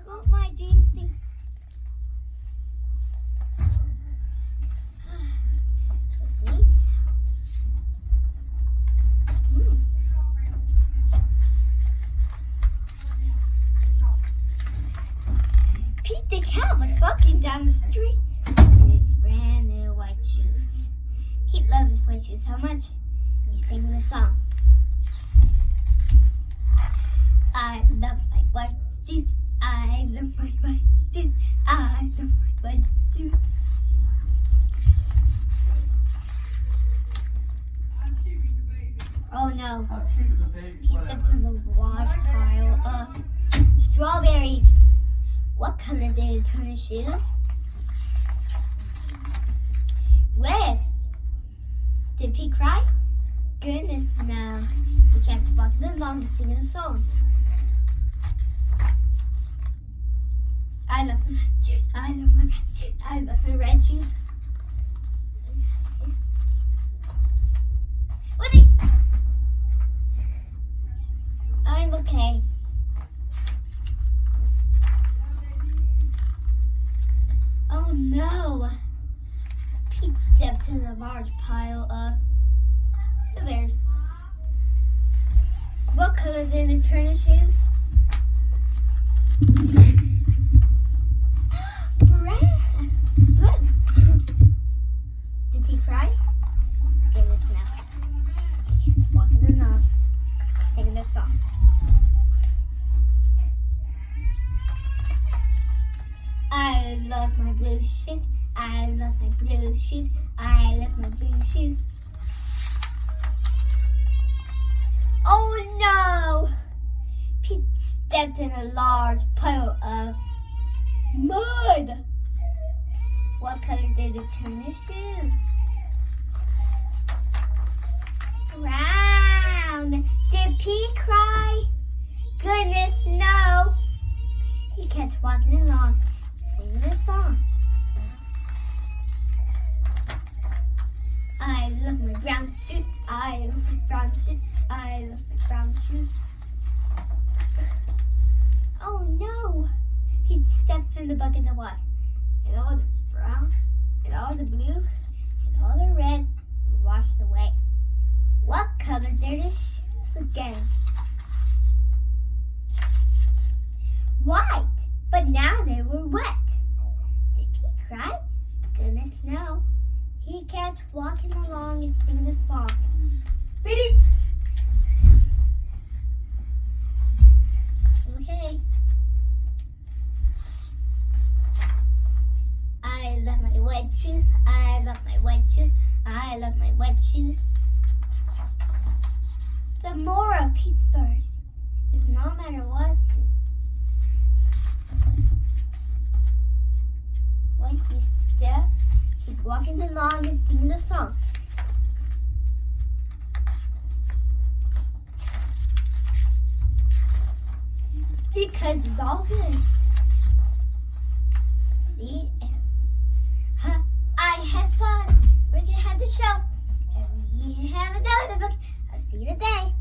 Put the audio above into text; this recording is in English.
What my dreams think. So sweet. Pete the cow was walking down the street in his brand new white shoes. Pete loved his white shoes so much, he sang the song. I love my white shoes. I love my white shoes. I love my white shoes. Oh no. He stepped on the large pile of strawberries. What color did he turn his shoes? Red. Did Pete cry? Goodness no. He kept walking along and singing a song. I love my red shoes. I love my red shoes. I love my red shoes. Woody! I'm okay. Oh no! Pete stepped in a large pile of strawberries. What color did he turn his shoes? Red. Good. Did he cry? Goodness no. He kept walking along, singing this song. I love my blue shoes. I love my blue shoes. I love my blue shoes. Oh no! Pete stepped in a large pile of mud. What color did he turn his shoes? Brown. Did Pete cry? Goodness no. He kept walking along, singing this song. I love my brown shoes. I love my brown shoes. I love my brown shoes. Oh no! He steps in the bucket of water, and all the browns, and all the blue, and all the red were washed away. What color did his shoes again? White, but now they were wet. Did he cry? Goodness no. He kept walking along and singing a song. Ready? Okay. I love my white shoes. I love my white shoes. I love my white shoes. The moral of Pete's stories is no matter what you step, keep walking along and singing the song. Because it's all good. The end. I had fun. We're gonna have the show. And we have another book. I'll see you today.